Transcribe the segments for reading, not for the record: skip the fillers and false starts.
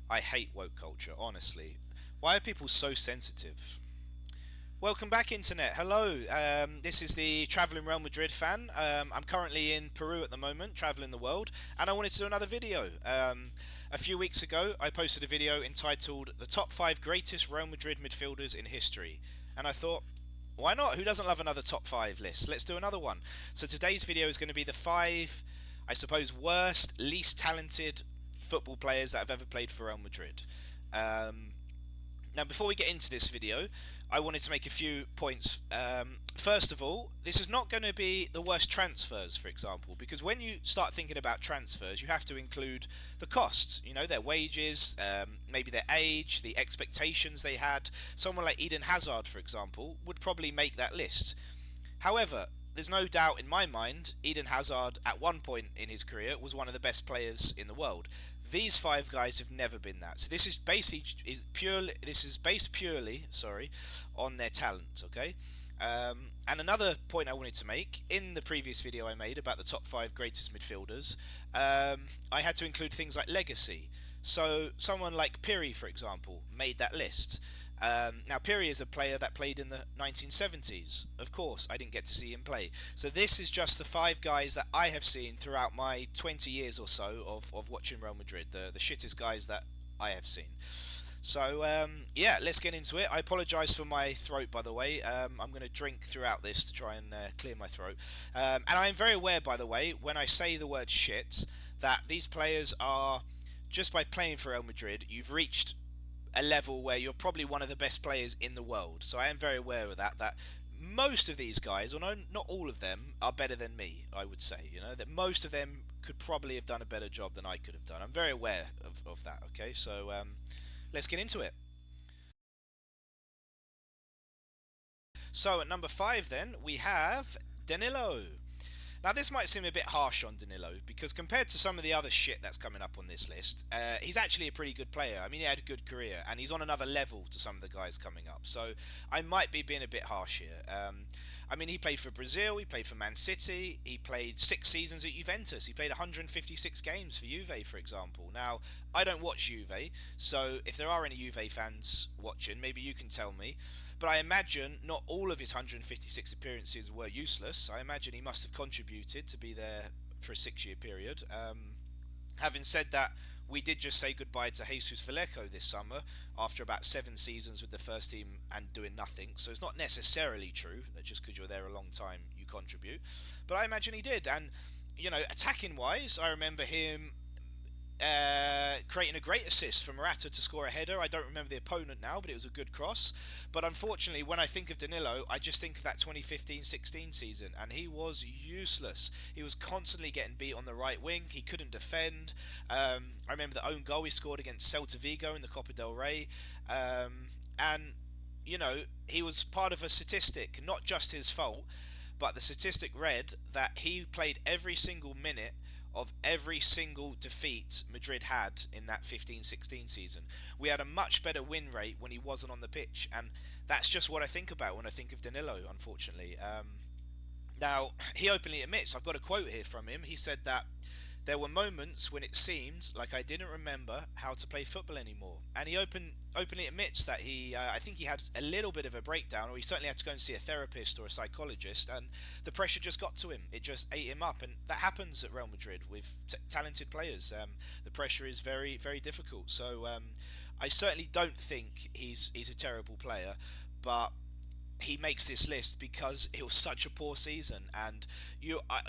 I hate woke culture, honestly. Why are people so sensitive? Welcome back, Internet. Hello. This is the traveling Real Madrid fan. I'm currently in Peru at the moment, traveling the world, and I wanted to do another video. A few weeks ago, I posted a video entitled The Top 5 Greatest Real Madrid Midfielders in History. And I thought, why not? Who doesn't love another top 5 list? Let's do another one. So today's video is going to be the 5, I suppose, worst, least talented football players that have ever played for Real Madrid. Um, Now, before we get into this video, I wanted to make a few points. First of all, this is not going to be the worst transfers, for example, because when you start thinking about transfers, you have to include the costs, you know, their wages, maybe their age, the expectations they had. Someone like Eden Hazard, for example, would probably make that list. However, there's no doubt in my mind, Eden Hazard at one point in his career was one of the best players in the world. These 5 guys have never been that. So this is basically based purely, on their talent. Okay. And another point I wanted to make in the previous video I made about the top 5 greatest midfielders, I had to include things like legacy. So someone like Piri, for example, made that list. Now, Piri is a player that played in the 1970s. Of course, I didn't get to see him play. So this is just the 5 guys that I have seen throughout my 20 years or so of watching Real Madrid. The shittest guys that I have seen. So, yeah, let's get into it. I apologise for my throat, by the way. I'm going to drink throughout this to try and clear my throat. And I am very aware, by the way, when I say the word shit, that these players are, just by playing for Real Madrid, you've reached a level where you're probably one of the best players in the world. So I am very aware of that. That most of these guys, or not all of them, are better than me. I would say, you know, that most of them could probably have done a better job than I could have done. I'm very aware of that. Okay, so let's get into it. So at number 5, then we have Danilo. Now, this might seem a bit harsh on Danilo because compared to some of the other shit that's coming up on this list, he's actually a pretty good player. I mean, he had a good career and he's on another level to some of the guys coming up. So I might be being a bit harsh here. I mean, he played for Brazil, he played for Man City, he played 6 seasons at Juventus, he played 156 games for Juve, for example. Now, I don't watch Juve, so if there are any Juve fans watching, maybe you can tell me. But I imagine not all of his 156 appearances were useless. I imagine he must have contributed to be there for a 6-year period. Having said that, we did just say goodbye to Jesus Vallejo this summer after about 7 seasons with the first team and doing nothing. So it's not necessarily true that just because you're there a long time you contribute. But I imagine he did. And, you know, attacking wise, I remember him creating a great assist for Morata to score a header. I don't remember the opponent now, but it was a good cross. But unfortunately, when I think of Danilo, I just think of that 2015-16 season, and he was useless. He was constantly getting beat on the right wing. He couldn't defend. I remember the own goal he scored against Celta Vigo in the Copa del Rey. And, you know, he was part of a statistic, not just his fault, but the statistic read that he played every single minute of every single defeat Madrid had in that 15-16 season. We had a much better win rate when he wasn't on the pitch, and that's just what I think about when I think of Danilo, unfortunately. Now, he openly admits, I've got a quote here from him, he said that there were moments when it seemed like I didn't remember how to play football anymore. And he openly admits that I think he had a little bit of a breakdown, or he certainly had to go and see a therapist or a psychologist, and the pressure just got to him. It just ate him up, and that happens at Real Madrid with talented players. The pressure is very, very difficult. So I certainly don't think he's a terrible player, but he makes this list because it was such a poor season. And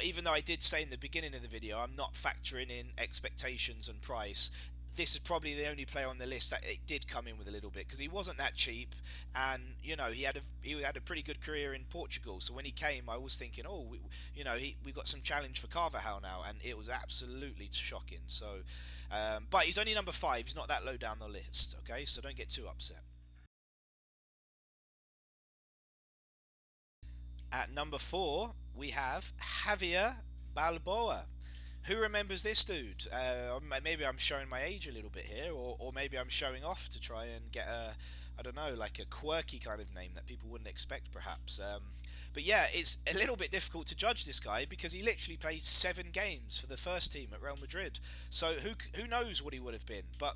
even though I did say in the beginning of the video I'm not factoring in expectations and price, this is probably the only player on the list that it did come in with a little bit, because he wasn't that cheap, and you know he had a pretty good career in Portugal. So when he came, I was thinking, oh, we got some challenge for Carvajal now, and it was absolutely shocking. So, but he's only number 5. He's not that low down the list. Okay, so don't get too upset. At number 4, we have Javier Balboa, Who remembers this dude? Maybe I'm showing my age a little bit here, or maybe I'm showing off to try and get a, I don't know, like a quirky kind of name that people wouldn't expect, perhaps. But yeah, it's a little bit difficult to judge this guy because he literally played 7 games for the first team at Real Madrid. So who knows what he would have been? But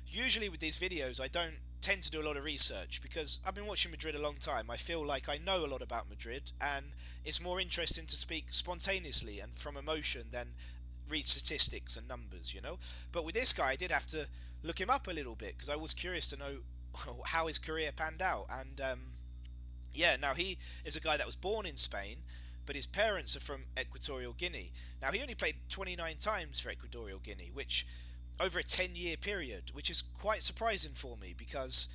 usually with these videos, I don't tend to do a lot of research because I've been watching Madrid a long time. I feel like I know a lot about Madrid, and it's more interesting to speak spontaneously and from emotion than read statistics and numbers, you know. But with this guy, I did have to look him up a little bit because I was curious to know how his career panned out. And yeah, now he is a guy that was born in Spain, but his parents are from Equatorial Guinea. Now he only played 29 times for Equatorial Guinea, which over a 10-year period, which is quite surprising for me because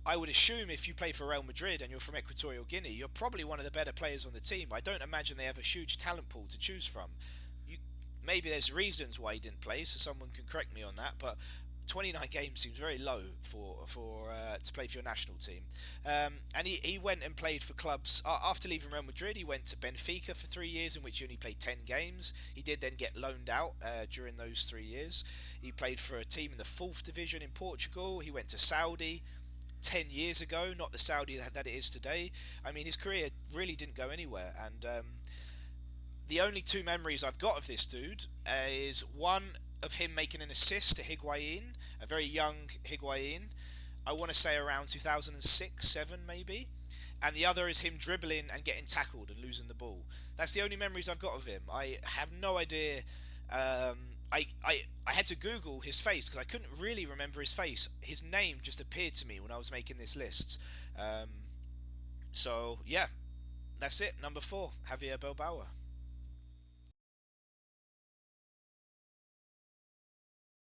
I would assume if you play for Real Madrid and you're from Equatorial Guinea, you're probably one of the better players on the team. I don't imagine they have a huge talent pool to choose from. You, maybe there's reasons why he didn't play, so someone can correct me on that. But 29 games seems very low for to play for your national team. And he went and played for clubs after leaving Real Madrid. He went to Benfica for 3 years, in which he only played 10 games. He did then get loaned out during those 3 years. He played for a team in the fourth division in Portugal. He went to Saudi 10 years ago, not the Saudi that it is today. I mean, his career really didn't go anywhere, and the only two memories I've got of this dude is one of him making an assist to Higuain, a very young Higuain. I want to say around 2006, 7 maybe. And the other is him dribbling and getting tackled and losing the ball. That's the only memories I've got of him. I have no idea. I had to Google his face because I couldn't really remember his face. His name just appeared to me when I was making this list. Um, so yeah, that's it. Number 4, Javier Baloa.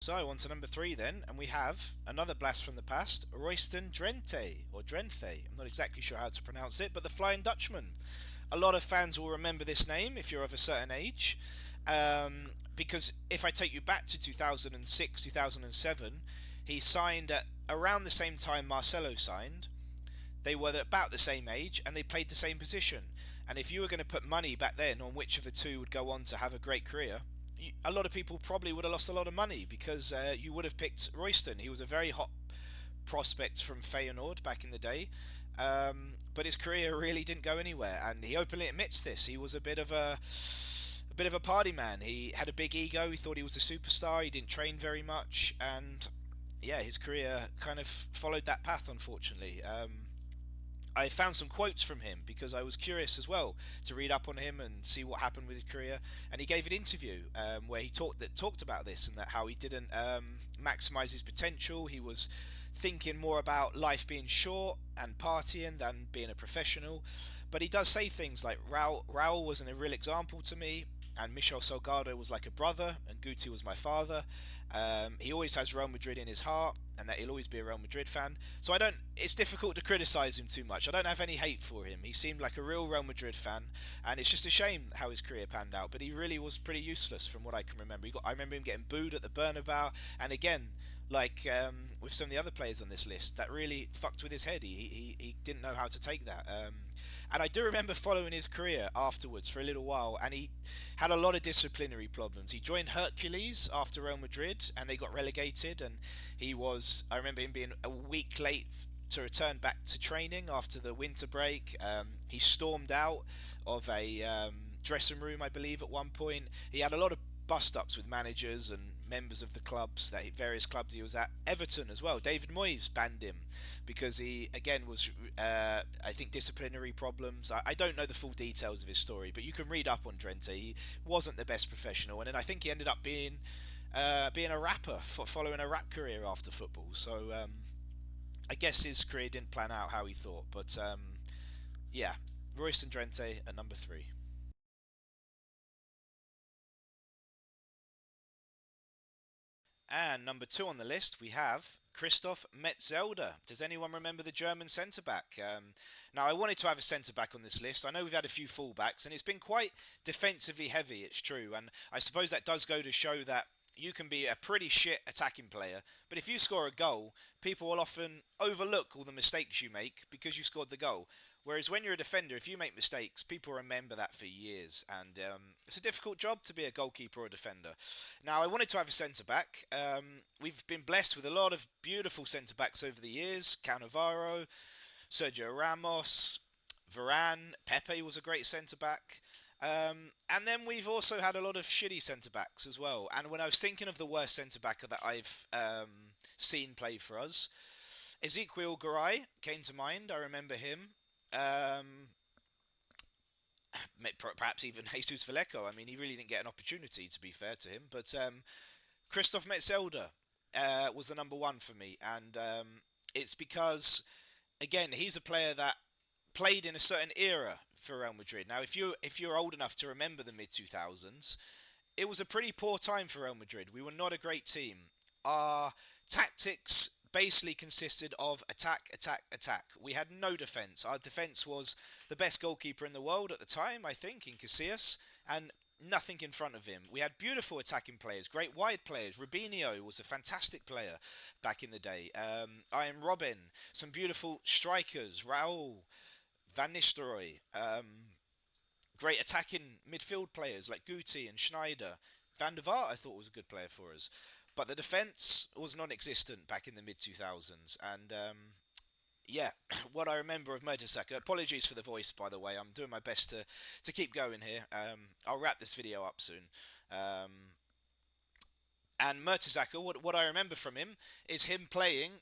So on to number 3 then, and we have another blast from the past, Royston Drenthe, or Drenthe. I'm not exactly sure how to pronounce it, but the Flying Dutchman. A lot of fans will remember this name if you're of a certain age, because if I take you back to 2006, 2007, he signed at around the same time Marcelo signed. They were about the same age and they played the same position. And if you were going to put money back then on which of the two would go on to have a great career, a lot of people probably would have lost a lot of money because you would have picked Royston. He was a very hot prospect from Feyenoord back in the day, but his career really didn't go anywhere, and he openly admits this. He was a bit of a party man. He had a big ego. He thought he was a superstar. He didn't train very much, and yeah, his career kind of followed that path, unfortunately. I found some quotes from him because I was curious as well to read up on him and see what happened with his career. And he gave an interview where he talked about this and that how he didn't maximise his potential. He was thinking more about life being short and partying than being a professional. But he does say things like Raul wasn't a real example to me, and Michel Salgado was like a brother, and Guti was my father. He always has Real Madrid in his heart, and that he'll always be a Real Madrid fan. So I don't. It's difficult to criticise him too much. I don't have any hate for him. He seemed like a real Real Madrid fan, and it's just a shame how his career panned out. But he really was pretty useless from what I can remember. I remember him getting booed at the Bernabeu, and again, like with some of the other players on this list, that really fucked with his head. He didn't know how to take that. And I do remember following his career afterwards for a little while, and he had a lot of disciplinary problems. He joined Hercules after Real Madrid, and they got relegated. And I remember him being a week late to return back to training after the winter break. He stormed out of a dressing room, I believe, at one point. He had a lot of bust-ups with managers and members of the clubs, various clubs he was at. Everton as well. David Moyes banned him because he again was I think disciplinary problems. I don't know the full details of his story, but you can read up on Drenthe. He wasn't the best professional, and then I think he ended up being a rapper, following a rap career after football. So I guess his career didn't plan out how he thought. But yeah, Royston Drenthe at number 3. And number 2 on the list, we have Kristoffer Metelda. Does anyone remember the German centre back? Now, I wanted to have a centre back on this list. I know we've had a few fullbacks, and it's been quite defensively heavy, it's true. And I suppose that does go to show that you can be a pretty shit attacking player, but if you score a goal, people will often overlook all the mistakes you make because you scored the goal. Whereas when you're a defender, if you make mistakes, people remember that for years, and it's a difficult job to be a goalkeeper or a defender. Now, I wanted to have a centre back. We've been blessed with a lot of beautiful centre backs over the years. Cannavaro, Sergio Ramos, Varane, Pepe was a great centre back. And then we've also had a lot of shitty centre backs as well. And when I was thinking of the worst centre back that I've seen play for us, Ezequiel Garay came to mind. I remember him. Um, Perhaps even Jesus Vallejo. I mean, he really didn't get an opportunity, to be fair to him. But Kristoffer Metelda was the number one for me, and it's because, again, he's a player that played in a certain era for Real Madrid. Now, if you're old enough to remember the mid 2000s, it was a pretty poor time for Real Madrid. We were not a great team. Our tactics basically consisted of attack, attack, attack. We had no defence. Our defence was the best goalkeeper in the world at the time, I think, in Casillas, and nothing in front of him. We had beautiful attacking players, great wide players. Rubinho was a fantastic player back in the day. Iron Robin, some beautiful strikers, Raul, Van Nistelrooy, great attacking midfield players like Guti and Schneider. Van der Vaart, I thought, was a good player for us. But the defence was non-existent back in the mid 2000s, and yeah, what I remember of Mertesacker. Apologies for the voice, by the way. I'm doing my best to keep going here. I'll wrap this video up soon. And Mertesacker, what I remember from him is him playing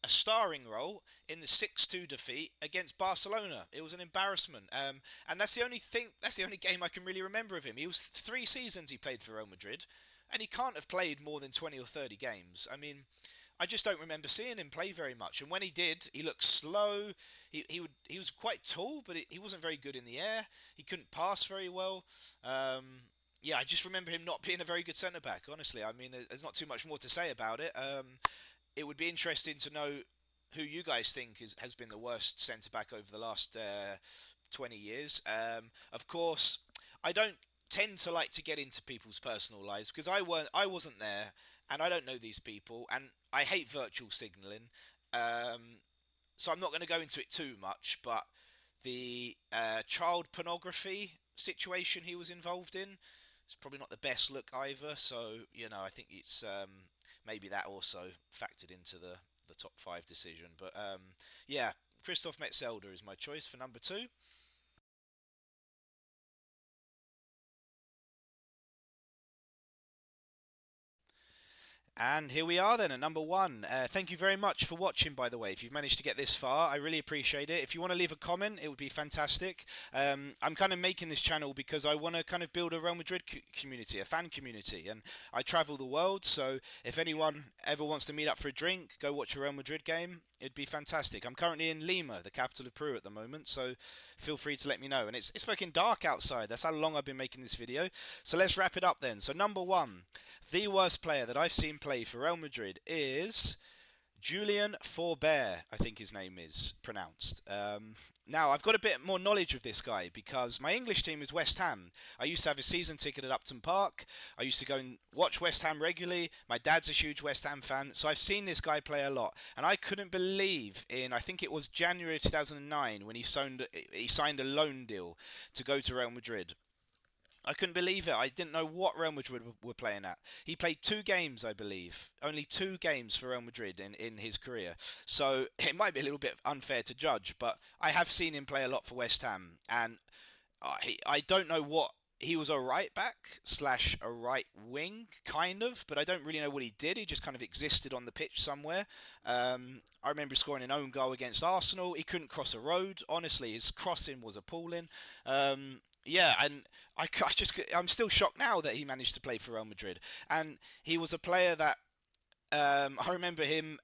a starring role in the 6-2 defeat against Barcelona. It was an embarrassment, and that's the only thing. That's the only game I can really remember of him. He was 3 seasons he played for Real Madrid, and he can't have played more than 20 or 30 games. I mean, I just don't remember seeing him play very much. And when he did, he looked slow. He was quite tall, but he wasn't very good in the air. He couldn't pass very well. Yeah, I just remember him not being a very good centre back. Honestly, I mean, there's not too much more to say about it. It would be interesting to know who you guys think has been the worst centre back over the last 20 years. Of course, I don't tend to like to get into people's personal lives because I wasn't there, and I don't know these people, and I hate virtual signalling. So I'm not going to go into it too much, but the child pornography situation he was involved in, it's probably not the best look either. So I think it's maybe that also factored into the top 5 decision. But yeah, Kristoffer Metelda is my choice for number 2. And here we are then at number 1. Thank you very much for watching, by the way. If you've managed to get this far, I really appreciate it. If you want to leave a comment, it would be fantastic. I'm kind of making this channel because I want to kind of build a Real Madrid community, a fan community. And I travel the world, so if anyone ever wants to meet up for a drink, go watch a Real Madrid game, it'd be fantastic. I'm currently in Lima, the capital of Peru at the moment, so feel free to let me know. And it's fucking dark outside. That's how long I've been making this video. So let's wrap it up then. So number 1, the worst player that I've seen play for Real Madrid is Julian Forbear, I think his name is pronounced. Now, I've got a bit more knowledge of this guy because my English team is West Ham. I used to have a season ticket at Upton Park. I used to go and watch West Ham regularly. My dad's a huge West Ham fan, so I've seen this guy play a lot. And I couldn't believe I think it was January of 2009 when he signed a loan deal to go to Real Madrid. I couldn't believe it. I didn't know what Real Madrid were playing at. He played 2 games, I believe. Only 2 games for Real Madrid in his career. So it might be a little bit unfair to judge, but I have seen him play a lot for West Ham. And I don't know what... He was a right back slash a right wing, kind of, but I don't really know what he did. He just kind of existed on the pitch somewhere. I remember scoring an own goal against Arsenal. He couldn't cross a road. Honestly, his crossing was appalling. Yeah, and I'm still shocked now that he managed to play for Real Madrid. And he was a player that I remember him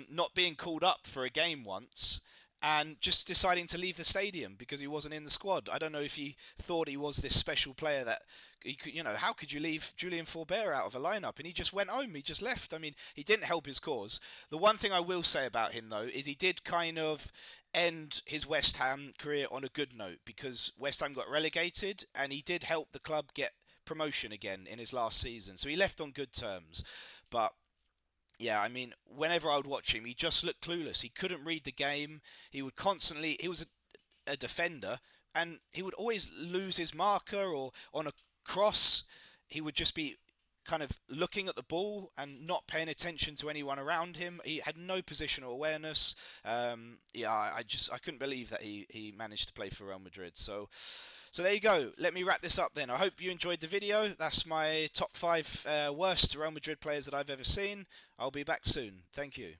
not being called up for a game once and just deciding to leave the stadium because he wasn't in the squad. I don't know if he thought he was this special player that he could, how could you leave Julian Forbear out of a lineup? And he just went home. He just left. I mean, he didn't help his cause. The one thing I will say about him, though, is he did kind of end his West Ham career on a good note because West Ham got relegated and he did help the club get promotion again in his last season. So he left on good terms. But yeah, I mean, whenever I would watch him, he just looked clueless. He couldn't read the game. He would constantly... He was a defender, and he would always lose his marker, or on a cross, he would just be kind of looking at the ball and not paying attention to anyone around him. He had no positional awareness. Yeah, I couldn't believe that he managed to play for Real Madrid. So there you go. Let me wrap this up then. I hope you enjoyed the video. That's my top 5 worst Real Madrid players that I've ever seen. I'll be back soon. Thank you.